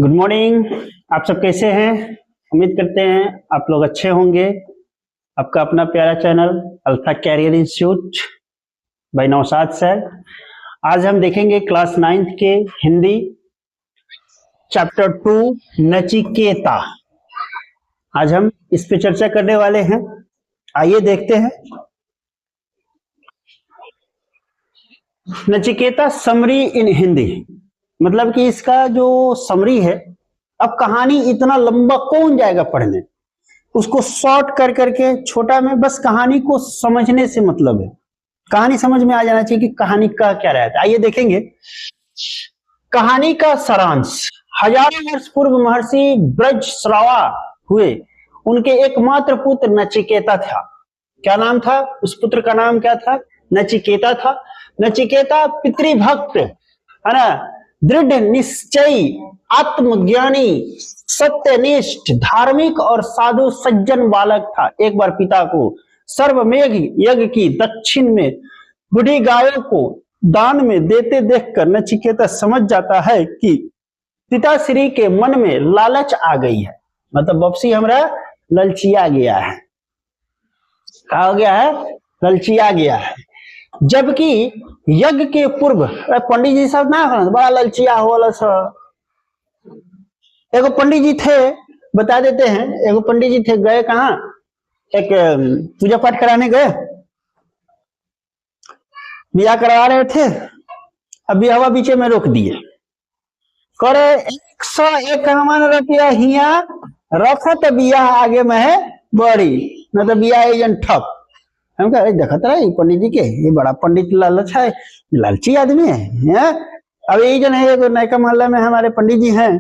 Good morning. आप सब कैसे हैं? उम्मीद करते हैं आप लोग अच्छे होंगे। आपका अपना प्यारा channel alpha career institute by Naushad sir. आज हम देखेंगे क्लास 9th के हिंदी चैप्टर 2 नचिकेता। आज हम इस पे चर्चा करने वाले हैं। आइए देखते हैं। नचिकेता समरी इन हिंदी, मतलब कि इसका जो समरी है, अब कहानी इतना लंबा कौन जाएगा पढ़ने, उसको शॉर्ट कर करके छोटा में बस कहानी को समझने से मतलब है। कहानी समझ में आ जाना चाहिए कि कहानी का क्या रहता है। आइए देखेंगे कहानी का सारांश। हजारों वर्ष पूर्व महर्षि ब्रजश्रवा हुए। उनके एकमात्र पुत्र नचिकेता था। क्या नाम था उस पुत्र का? नाम क्या था? नचिकेता था। नचिकेता पितृभक्त है ना, दृढ़ निश्चयी, आत्मज्ञानी, सत्यनिष्ठ, धार्मिक और साधु सज्जन बालक था। एक बार पिता को सर्वमेघ यज्ञ की दक्षिण में बूढ़ी गायों को दान में देते देखकर नचिकेता समझ जाता है कि पिताश्री के मन में लालच आ गई है, मतलब बपसी हमरा ललचिया गया है। क्या हो गया है? ललचिया गया है। जबकि यज्ञ के पूर्व पंडित जी सब ना बड़ा ललचिया हो। एगो पंडित जी थे, बता देते हैं। एगो पंडित जी थे, गए कहाँ, एक पूजा पाठ कराने गए, बिया करवा रहे थे। अब बियावा बीचे में रोक दिए। करे 101 रुपया हिया रखत बिया आगे में है बड़ी, मतलब बिया एजन ठप। हम कह देखत रहे पंडित जी के, ये बड़ा पंडित लालच है, लालची आदमी है। अब ये जन है, नयका मोहल्ला में हमारे पंडित जी हैं,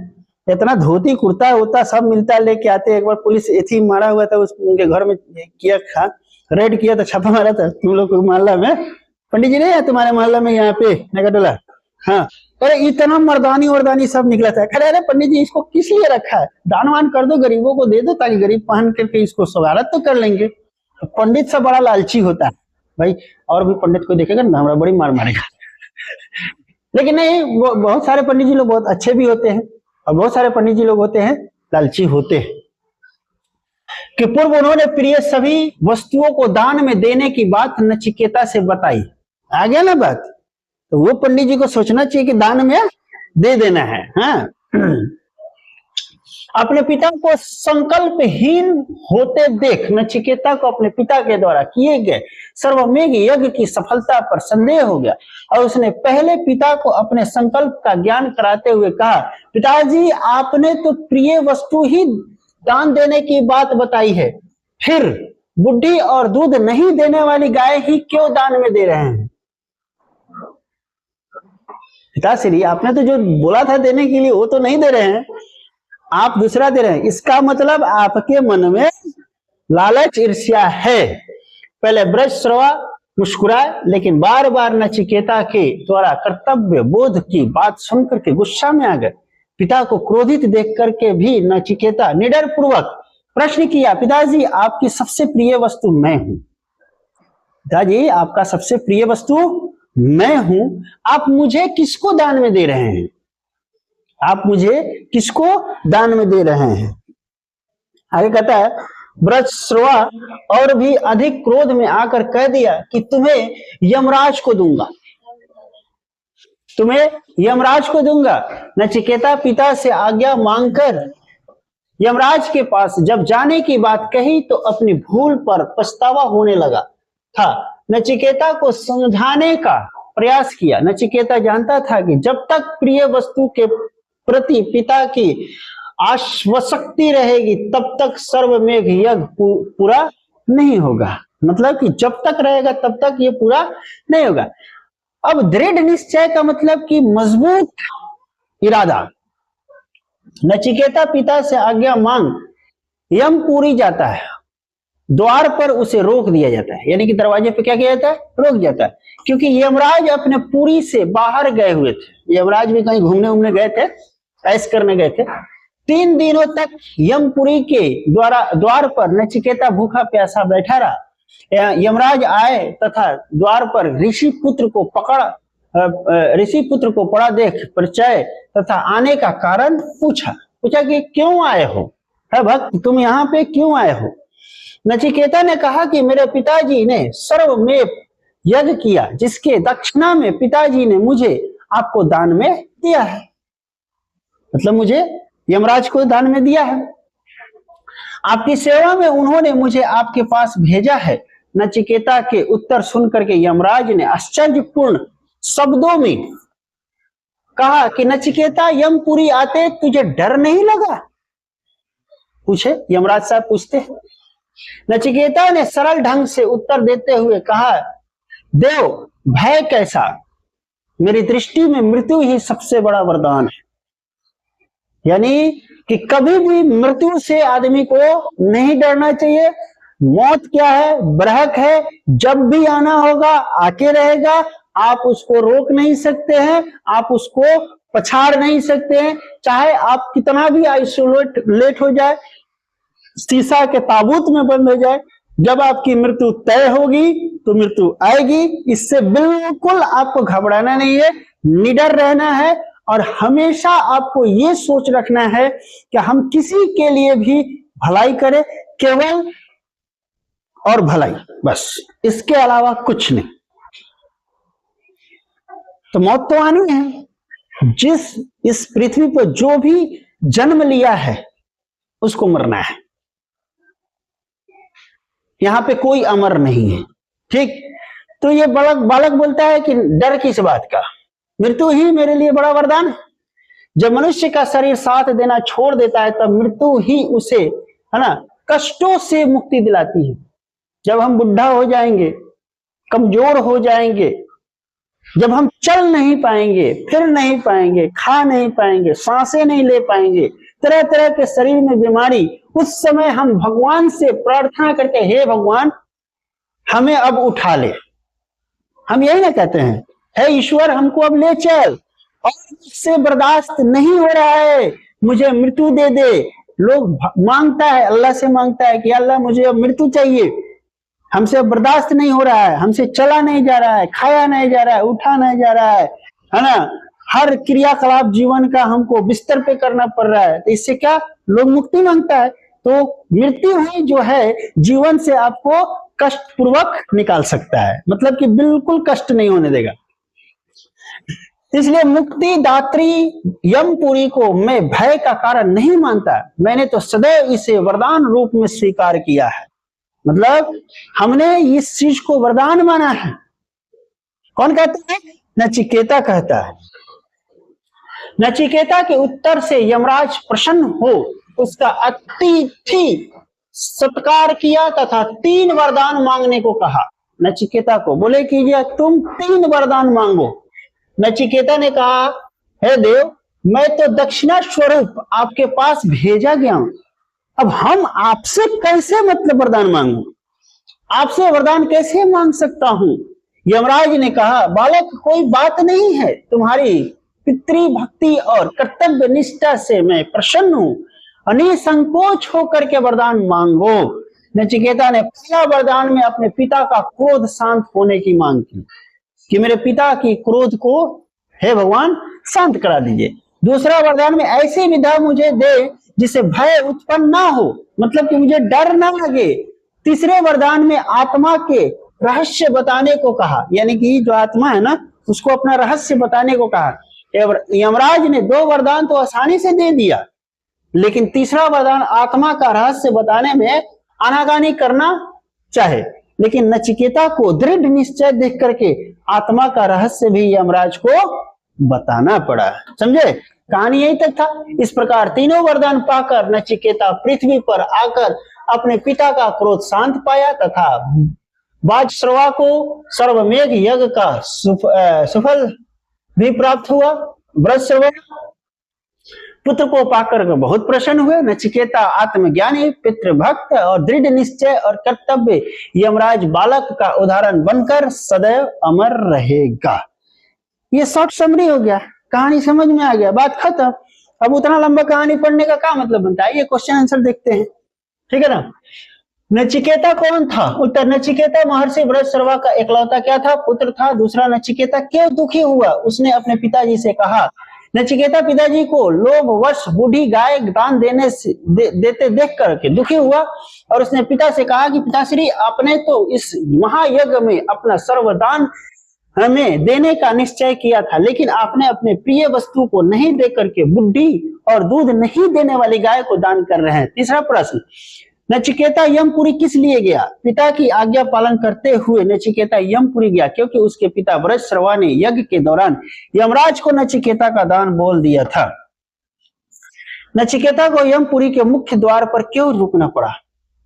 इतना धोती कुर्ता होता सब मिलता लेके आते। एक बार पुलिस एथी मारा हुआ था, उनके घर में किया था, रेड किया था, छापा मारा था। तुम लोग मोहल्ला में पंडित जी नहीं है तुम्हारे मोहल्ला में, यहाँ पे नगरटोला? हाँ, अरे इतना मर्दानी वर्दानी सब निकला था। खैर अरे पंडित जी इसको किस लिए रखा है, दान वान कर दो, गरीबों को दे दो, ताकि गरीब पहन करके इसको स्वागत तो कर लेंगे। पंडित सब बड़ा लालची होता है भाई, और भी पंडित को देखेगा ना हमारा बड़ी मार मारेगा। लेकिन नहीं, बहुत सारे पंडित जी लोग बहुत अच्छे भी होते हैं, और बहुत सारे पंडित जी लोग होते हैं लालची होते हैं। कि पूर्व उन्होंने प्रिय सभी वस्तुओं को दान में देने की बात नचिकेता से बताई। आ गया ना बात? तो वो पंडित जी को सोचना चाहिए कि दान में दे देना है। हाँ, अपने पिता को संकल्पहीन होते देख नचिकेता को अपने पिता के द्वारा किए गए सर्वमेघ यज्ञ की सफलता पर संदेह हो गया, और उसने पहले पिता को अपने संकल्प का ज्ञान कराते हुए कहा, पिताजी आपने तो प्रिय वस्तु ही दान देने की बात बताई है, फिर बुढ़ी और दूध नहीं देने वाली गाय ही क्यों दान में दे रहे हैं? पिताश्री आपने तो जो बोला था देने के लिए वो तो नहीं दे रहे हैं, आप दूसरा दे रहे हैं। इसका मतलब आपके मन में लालच ईर्ष्या है। पहले ब्रजश्रवा मुस्कुराए, लेकिन बार बार नचिकेता के द्वारा कर्तव्य बोध की बात सुनकर के गुस्सा में आ गए। पिता को क्रोधित देख करके भी नचिकेता निडर पूर्वक प्रश्न किया, पिताजी आपकी सबसे प्रिय वस्तु मैं हूं। पिताजी आपका सबसे प्रिय वस्तु मैं हूं, आप मुझे किसको दान में दे रहे हैं? आप मुझे किसको दान में दे रहे हैं? आगे कहता है, ब्रजश्रवा और भी अधिक क्रोध में आकर कह दिया कि तुम्हें यमराज को दूंगा, तुम्हें यमराज को दूंगा। नचिकेता पिता से आज्ञा मांगकर यमराज के पास जब जाने की बात कही तो अपनी भूल पर पछतावा होने लगा था। नचिकेता को समझाने का प्रयास किया। नचिकेता जानता था कि जब तक प्रिय वस्तु के प्रति पिता की आश्वशक्ति रहेगी तब तक सर्वमेघ यज्ञ पूरा नहीं होगा, मतलब कि जब तक रहेगा तब तक ये पूरा नहीं होगा। अब दृढ़ निश्चय का मतलब कि मजबूत इरादा। नचिकेता पिता से आज्ञा मांग यमपुरी जाता है, द्वार पर उसे रोक दिया जाता है, यानी कि दरवाजे पे क्या किया जाता है? रोक जाता है, क्योंकि यमराज अपने पुरी से बाहर गए हुए थे। यमराज भी कहीं घूमने उमने गए थे, ऐश करने गए थे। 3 दिनों तक यमपुरी के द्वार पर नचिकेता भूखा प्यासा बैठा रहा। यमराज आए तथा द्वार पर ऋषि पुत्र को पकड़ ऋषि पुत्र को पड़ा देख परिचय तथा आने का कारण पूछा कि क्यों आए हो, है भक्त तुम यहाँ पे क्यों आए हो। नचिकेता ने कहा कि मेरे पिताजी ने सर्वमेव यज्ञ किया जिसके दक्षिणा में पिताजी ने मुझे आपको दान में दिया है, मतलब मुझे यमराज को दान में दिया है। आपकी सेवा में उन्होंने मुझे आपके पास भेजा है। नचिकेता के उत्तर सुनकर के यमराज ने आश्चर्यपूर्ण शब्दों में कहा कि नचिकेता यमपुरी आते तुझे डर नहीं लगा? पूछे, यमराज साहब पूछते हैं। नचिकेता ने सरल ढंग से उत्तर देते हुए कहा, देव भय कैसा, मेरी दृष्टि में मृत्यु ही सबसे बड़ा वरदान है। यानी कि कभी भी मृत्यु से आदमी को नहीं डरना चाहिए। मौत क्या है, ब्रहक है, जब भी आना होगा आके रहेगा, आप उसको रोक नहीं सकते हैं, आप उसको पछाड़ नहीं सकते हैं। चाहे आप कितना भी आइसोलेट हो जाए, शीशा के ताबूत में बंद हो जाए, जब आपकी मृत्यु तय होगी तो मृत्यु आएगी। इससे बिल्कुल आपको घबराना नहीं है, निडर रहना है और हमेशा आपको ये सोच रखना है कि हम किसी के लिए भी भलाई करें, केवल और भलाई, बस, इसके अलावा कुछ नहीं। तो मौत तो आनी है। जिस इस पृथ्वी पर जो भी जन्म लिया है उसको मरना है। यहां पे कोई अमर नहीं है, ठीक। तो ये बालक बोलता है कि डर किस बात का, मृत्यु ही मेरे लिए बड़ा वरदान है। जब मनुष्य का शरीर साथ देना छोड़ देता है तब मृत्यु ही उसे, है ना, कष्टों से मुक्ति दिलाती है। जब हम बुढ़ा हो जाएंगे, कमजोर हो जाएंगे, जब हम चल नहीं पाएंगे, फिर नहीं पाएंगे, खा नहीं पाएंगे, सांसें नहीं ले पाएंगे, तरह तरह के शरीर में बीमारी, उस समय हम भगवान से प्रार्थना करते, हे भगवान हमें अब उठा ले। हम यही ना कहते हैं, हे ईश्वर हमको अब ले चल, और मुझसे बर्दाश्त नहीं हो रहा है, मुझे मृत्यु दे दे। लोग मांगता है, अल्लाह से मांगता है कि अल्लाह मुझे अब मृत्यु चाहिए, हमसे अब बर्दाश्त नहीं हो रहा है, हमसे चला नहीं जा रहा है, खाया नहीं जा रहा है, उठा नहीं जा रहा है ना, हर क्रियाकलाप जीवन का हमको बिस्तर पे करना पड़ रहा है। तो इससे क्या लोग मुक्ति मांगता है। तो मृत्यु ही जो है जीवन से आपको कष्ट पूर्वक निकाल सकता है, मतलब कि बिल्कुल कष्ट नहीं होने देगा। इसलिए मुक्ति दात्री यमपुरी को मैं भय का कारण नहीं मानता, मैंने तो सदैव इसे वरदान रूप में स्वीकार किया है। मतलब हमने इस चीज को वरदान माना है। कौन कहता है? नचिकेता कहता है। नचिकेता के उत्तर से यमराज प्रसन्न हो उसका अतिथि सत्कार किया तथा 3 वरदान मांगने को कहा। नचिकेता को बोले कि तुम 3 वरदान मांगो। नचिकेता ने कहा, हे देव मैं तो दक्षिणा स्वरूप आपके पास भेजा गया हूं, अब हम आपसे कैसे मतलब वरदान मांगू, आपसे वरदान कैसे मांग सकता हूं। यमराज ने कहा, बालक कोई बात नहीं है, तुम्हारी पितृ भक्ति और कर्तव्य निष्ठा से मैं प्रसन्न हूं, निसंकोच होकर के वरदान मांगो। नचिकेता ने पहला वरदान में अपने पिता का क्रोध शांत होने की मांग की कि मेरे पिता की क्रोध को हे भगवान शांत करा दीजिए। दूसरा वरदान में ऐसी विधा मुझे दे जिसे भय उत्पन्न ना हो, मतलब कि मुझे डर ना लगे। तीसरे वरदान में आत्मा के रहस्य बताने को कहा, यानी कि जो आत्मा है ना उसको अपना रहस्य बताने को कहा। यमराज ने 2 वरदान तो आसानी से दे दिया, लेकिन तीसरा वरदान आत्मा का रहस्य बताने में आनाकानी करना चाहे, लेकिन नचिकेता को दृढ़ निश्चय देख करके आत्मा का रहस्य भी यमराज को बताना पड़ा। समझे, कहानी यही तक था। इस प्रकार तीनों वरदान पाकर नचिकेता पृथ्वी पर आकर अपने पिता का क्रोध शांत पाया तथा वाजश्रवा को सर्वमेघ यज्ञ का सुफल भी प्राप्त हुआ। वृषश्रवा पुत्र को पाकर बहुत प्रसन्न हुए। नचिकेता आत्मज्ञानी, पितृभक्त और दृढ़ निश्चय और कर्तव्य यमराज बालक का उदाहरण बनकर सदैव अमर रहेगा। ये शॉर्ट समरी हो गया, कहानी समझ में आ गया, बात खत्म। अब उतना लंबा कहानी पढ़ने का क्या मतलब बनता है, ये क्वेश्चन आंसर देखते हैं, ठीक है ना। नचिकेता कौन था? उत्तर, नचिकेता महर्षि बृहस्पति का एकलौता क्या था? पुत्र था। दूसरा, नचिकेता क्यों दुखी हुआ? उसने अपने पिताजी से कहा। नचिकेता पिताजी को लोभवश बूढ़ी गाय दान देते देख करके दुखी हुआ और उसने पिता से कहा कि पिताश्री, आपने तो इस महायज्ञ में अपना सर्वदान हमें देने का निश्चय किया था, लेकिन आपने अपने प्रिय वस्तु को नहीं दे करके बुढ़ी और दूध नहीं देने वाली गाय को दान कर रहे हैं। तीसरा प्रश्न, नचिकेता यमपुरी किस लिए गया? पिता की आज्ञा पालन करते हुए नचिकेता यमपुरी गया क्योंकि उसके पिता बृहस्पति ने यज्ञ के दौरान यमराज को नचिकेता का दान बोल दिया था। नचिकेता को यमपुरी के मुख्य द्वार पर क्यों रुकना पड़ा?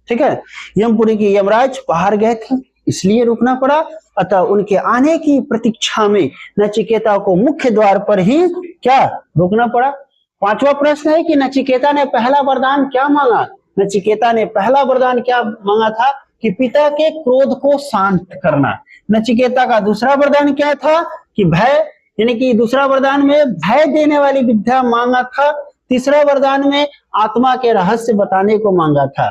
ठीक है, यमपुरी के यमराज बाहर गए थे इसलिए रुकना पड़ा, अतः उनके आने की प्रतीक्षा में नचिकेता को मुख्य द्वार पर ही क्या रुकना पड़ा। पांचवा प्रश्न है कि नचिकेता ने पहला वरदान क्या मांगा? नचिकेता ने पहला वरदान क्या मांगा था? कि पिता के क्रोध को शांत करना। नचिकेता का दूसरा वरदान क्या था? कि भय, यानी कि दूसरा वरदान में भय देने वाली विद्या मांगा था। तीसरा वरदान में आत्मा के रहस्य बताने को मांगा था।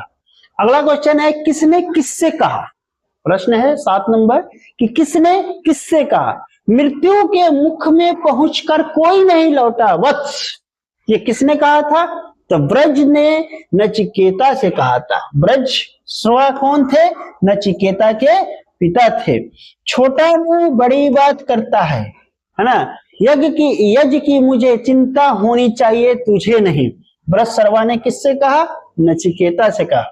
अगला क्वेश्चन है, किसने किससे कहा? प्रश्न है 7 नंबर कि किसने किससे कहा? मृत्यु के मुख में पहुंचकर कोई नहीं लौटा वत्स, ये किसने कहा था? तो ब्रज ने नचिकेता से कहा था। ब्रज श्रवा कौन थे? नचिकेता के पिता थे। छोटा मुंह बड़ी बात करता है ना? यज्ञ की मुझे चिंता होनी चाहिए, तुझे नहीं। ब्रज श्रवा ने किससे कहा? नचिकेता से कहा।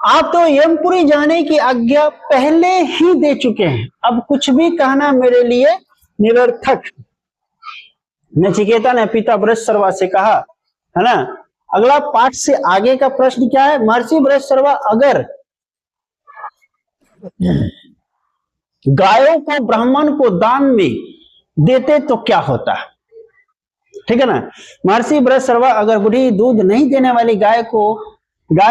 आप तो यमपुरी जाने की आज्ञा पहले ही दे चुके हैं, अब कुछ भी कहना मेरे लिए निरर्थक। नचिकेता ने पिता बृहस्पति से कहा, है ना। अगला पाठ से आगे का प्रश्न क्या है? महर्षि बृहस्पति अगर गायों को ब्राह्मण को दान में देते तो क्या होता? ठीक है ना। महर्षि बृहस्पति अगर बूढ़ी दूध नहीं देने वाली गाय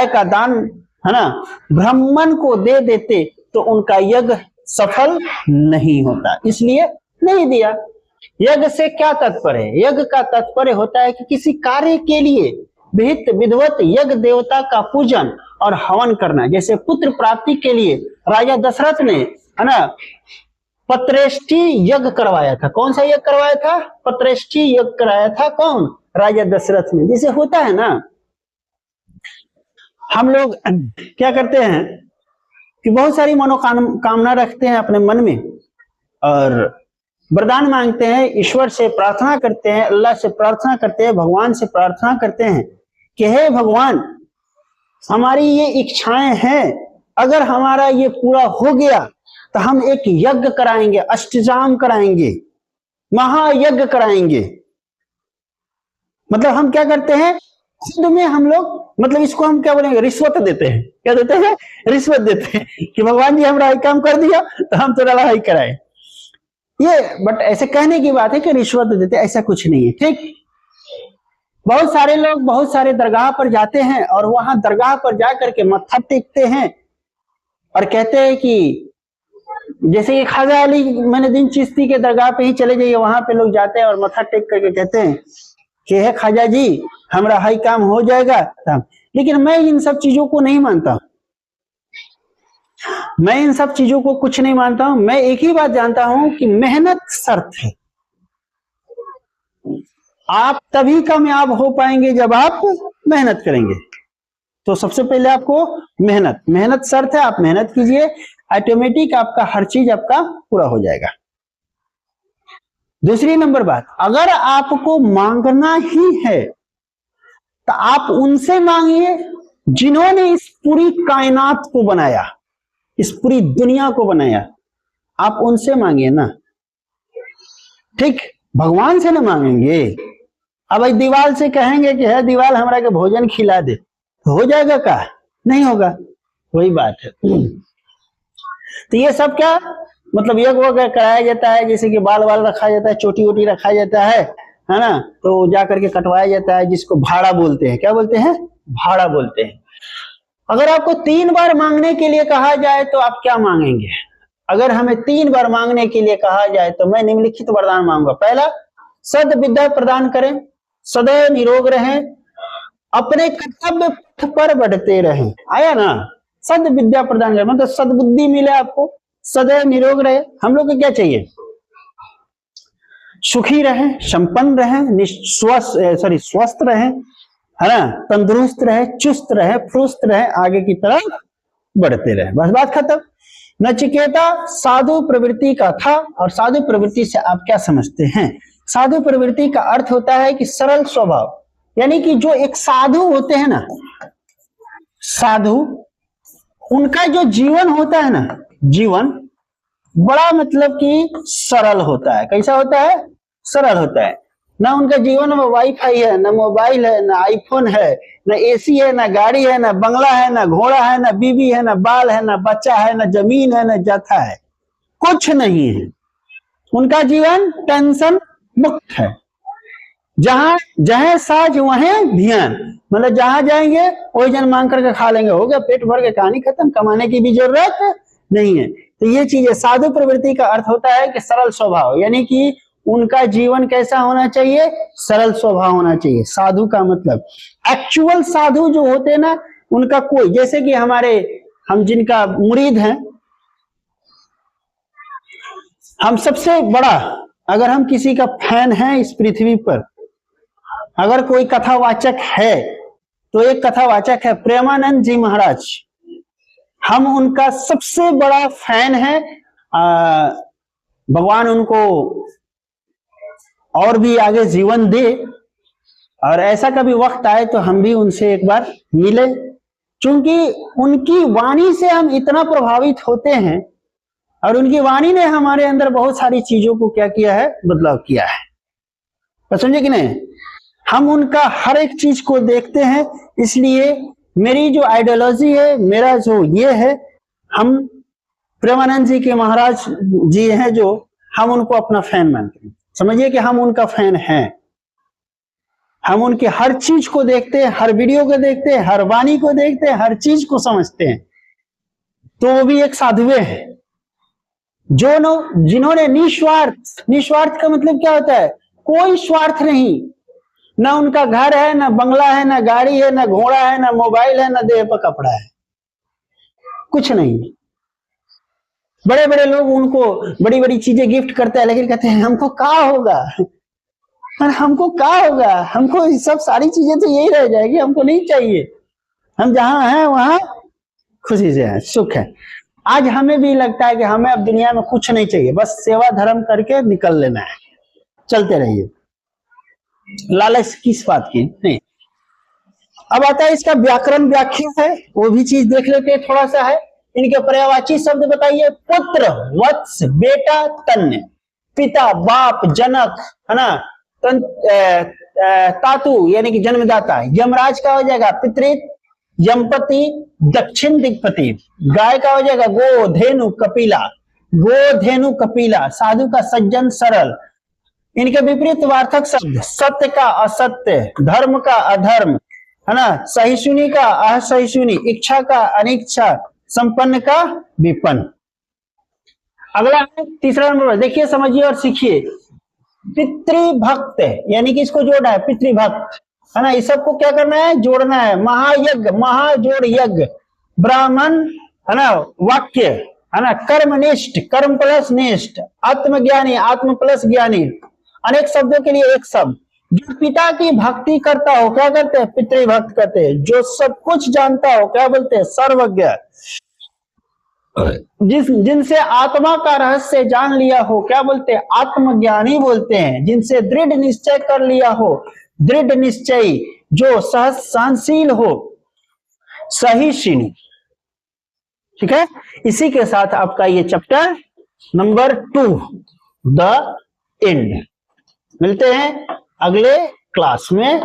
का दान, है ना, ब्राह्मण को दे देते तो उनका यज्ञ सफल नहीं होता, इसलिए नहीं दिया। यज्ञ से क्या तात्पर्य है? यज्ञ का तात्पर्य होता है कि किसी कार्य के लिए विहित विधिवत यज्ञ देवता का पूजन और हवन करना। जैसे पुत्र प्राप्ति के लिए राजा दशरथ ने, है ना, पत्रेष्ठी यज्ञ करवाया था। कौन सा यज्ञ करवाया था? पत्रेष्ठी यज्ञ कराया था। कौन? राजा दशरथ ने। जैसे होता है ना, हम लोग क्या करते हैं कि बहुत सारी मनोकामना रखते हैं अपने मन में और वरदान मांगते हैं, ईश्वर से प्रार्थना करते हैं, अल्लाह से प्रार्थना करते हैं, भगवान से प्रार्थना करते हैं कि हे भगवान, हमारी ये इच्छाएं हैं, अगर हमारा ये पूरा हो गया तो हम एक यज्ञ कराएंगे, अष्टजाम कराएंगे, महायज्ञ कराएंगे। मतलब हम क्या करते हैं, खुद में हम लोग, मतलब इसको हम क्या बोलेंगे, रिश्वत देते हैं। क्या देते हैं? रिश्वत देते हैं कि भगवान जी हमारा काम कर दिया तो हम तो लड़ाई कराए। ये बट ऐसे कहने की बात है कि रिश्वत देते, ऐसा कुछ नहीं है। ठीक, बहुत सारे लोग बहुत सारे दरगाह पर जाते हैं और वहां दरगाह पर जाकर के मत्था टेकते हैं और कहते हैं कि जैसे कि ख्वाजा अली मैनुद्दीन चिश्ती के दरगाह पे ही चले जाइए, वहां पे लोग जाते हैं और मत्था टेक करके कहते हैं कि हे ख्वाजा जी, हमारा हाई काम हो जाएगा। लेकिन मैं इन सब चीजों को नहीं मानता, मैं इन सब चीजों को कुछ नहीं मानता हूं। मैं एक ही बात जानता हूं कि मेहनत शर्त है। आप तभी कामयाब हो पाएंगे जब आप मेहनत करेंगे। तो सबसे पहले आपको मेहनत शर्त है। आप मेहनत कीजिए, ऑटोमेटिक आपका हर चीज आपका पूरा हो जाएगा। दूसरी नंबर बात, अगर आपको मांगना ही है तो आप उनसे मांगिए जिन्होंने इस पूरी कायनात को बनाया, इस पूरी दुनिया को बनाया। आप उनसे मांगिए ना। ठीक, भगवान से ना मांगेंगे। अब इस दीवार से कहेंगे कि है दीवार हमारा के भोजन खिला दे, तो हो जाएगा क्या? नहीं होगा। वही बात है। तो ये सब क्या मतलब यज्ञ वगैरह कराया जाता है, जैसे कि बाल रखा जाता है, चोटी वोटी रखा जाता है ना, तो जाकर के कटवाया जाता है, जिसको भाड़ा बोलते हैं। क्या बोलते हैं? भाड़ा बोलते हैं। अगर आपको 3 बार मांगने के लिए कहा जाए तो आप क्या मांगेंगे? अगर हमें 3 बार मांगने के लिए कहा जाए तो मैं निम्नलिखित वरदान मांगूंगा। पहला, सद विद्या प्रदान करें, सदैव निरोग रहें, अपने कर्तव्य पथ पर बढ़ते रहें। आया ना, सद विद्या प्रदान कर, मतलब सद्बुद्धि मिले आपको, सदैव निरोग रहे। हम लोग को क्या चाहिए? सुखी रहें, संपन्न रहें, स्वस्थ रहें, है ना, तंदुरुस्त रहे, चुस्त रहे, फुरुस्त रहे, आगे की तरफ बढ़ते रहे। बस बात खत्म। नचिकेता साधु प्रवृत्ति का था। और साधु प्रवृत्ति से आप क्या समझते हैं? साधु प्रवृत्ति का अर्थ होता है कि सरल स्वभाव, यानी कि जो एक साधु होते हैं ना, साधु, उनका जो जीवन होता है ना, जीवन बड़ा मतलब कि सरल होता है। कैसा होता है? सरल होता है। ना उनका जीवन में वाईफाई है, ना मोबाइल है, ना आईफोन है, ना एसी है, ना गाड़ी है, ना बंगला है, ना घोड़ा है, ना बीवी है, ना बाल है, ना बच्चा है, ना जमीन है, ना जाथा है, कुछ नहीं है। उनका जीवन टेंशन मुक्त है। जहां जहां साज वहीं ध्यान, मतलब जहां जाएंगे वही जन मांग करके खा लेंगे, हो गया, पेट भर के, कहानी खत्म, कमाने की भी जरूरत नहीं है। तो ये चीज है। साधु प्रवृत्ति का अर्थ होता है कि सरल स्वभाव, यानी कि उनका जीवन कैसा होना चाहिए? सरल स्वभाव होना चाहिए। साधु का मतलब एक्चुअल साधु जो होते हैं ना, उनका कोई, जैसे कि हम जिनका मुरीद हैं, हम सबसे बड़ा, अगर हम किसी का फैन है इस पृथ्वी पर, अगर कोई कथावाचक है तो एक कथावाचक है प्रेमानंद जी महाराज। हम उनका सबसे बड़ा फैन है। भगवान उनको और भी आगे जीवन दे, और ऐसा कभी वक्त आए तो हम भी उनसे एक बार मिले, क्योंकि उनकी वाणी से हम इतना प्रभावित होते हैं, और उनकी वाणी ने हमारे अंदर बहुत सारी चीजों को क्या किया है? बदलाव किया है। तो समझे कि नहीं? हम उनका हर एक चीज को देखते हैं। इसलिए मेरी जो आइडियोलॉजी है, मेरा जो ये है, हम प्रेमानंद जी के महाराज जी हैं जो, हम उनको अपना फैन मानते हैं। समझिए कि हम उनका फैन हैं। हम उनके हर चीज को देखते हैं, हर वीडियो को देखते हैं, हर वाणी को देखते हैं, हर चीज को समझते हैं। तो वो भी एक साधुए है जिन्होंने निस्वार्थ, निस्वार्थ का मतलब क्या होता है? कोई स्वार्थ नहीं। ना उनका घर है, ना बंगला है, ना गाड़ी है, ना घोड़ा है, ना मोबाइल है, ना देह पर कपड़ा है, कुछ नहीं। बड़े बड़े लोग उनको बड़ी बड़ी चीजें गिफ्ट करते हैं, लेकिन कहते हैं हमको क्या होगा, हमको क्या होगा, हमको सब सारी चीजें तो यही रह जाएगी, हमको नहीं चाहिए। हम जहां हैं वहां खुशी से हैं, सुख है। आज हमें भी लगता है कि हमें अब दुनिया में कुछ नहीं चाहिए, बस सेवा धर्म करके निकल लेना है, चलते रहिए। लालच किस बात की नहीं। अब आता है इसका व्याकरण व्याख्या है, वो भी चीज देख लेते हैं, थोड़ा सा है। इनके पर्यायवाची शब्द बताइए। पुत्र, वत्स, बेटा, तन्य, पिता, बाप, जनक, है ना, तातु यानी कि जन्मदाता। यमराज का हो जाएगा पितृ, यमपति, दक्षिण दिक्पति। गाय का हो जाएगा गो, धेनु, कपिला, गो, धेनु, कपिला। साधु का सज्जन, सरल। इनके विपरीत वार्थक शब्द, सत्य का असत्य, धर्म का अधर्म, है ना, सहिष्णुनी का असहिष्णुनी, इच्छा का अनिच्छा, संपन्न का विपन्न। अगला है तीसरा नंबर, देखिए, समझिए और सीखिए। पितृभक्त, यानी कि इसको जोड़ना है, पितृभक्त, है ना, इस सबको क्या करना है? जोड़ना है। महायज्ञ, महाजोड़ यज्ञ। ब्राह्मण, है ना, वाक्य, है ना, कर्मनिष्ठ, कर्म प्लस निष्ठ। आत्मज्ञानी, आत्म प्लस ज्ञानी। अनेक शब्दों के लिए एक शब्द। जो पिता की भक्ति करता हो क्या करते हैं? पितृभक्त करते हैं। जो सब कुछ जानता हो क्या बोलते हैं? सर्वज्ञ। जिनसे आत्मा का रहस्य जान लिया हो क्या बोलते हैं? आत्मज्ञानी बोलते हैं। जिनसे दृढ़ निश्चय कर लिया हो, दृढ़ निश्चयी। जो सहनशील हो, सहिष्णु। ठीक है, इसी के साथ आपका ये चैप्टर नंबर 2 द एंड। मिलते हैं अगले क्लास में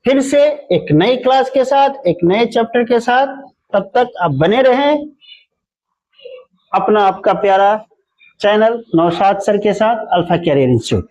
फिर से एक नई क्लास के साथ, एक नए चैप्टर के साथ। तब तक आप बने रहें अपना आपका प्यारा चैनल नौशाद सर के साथ, अल्फा कैरियर इंस्टीट्यूट।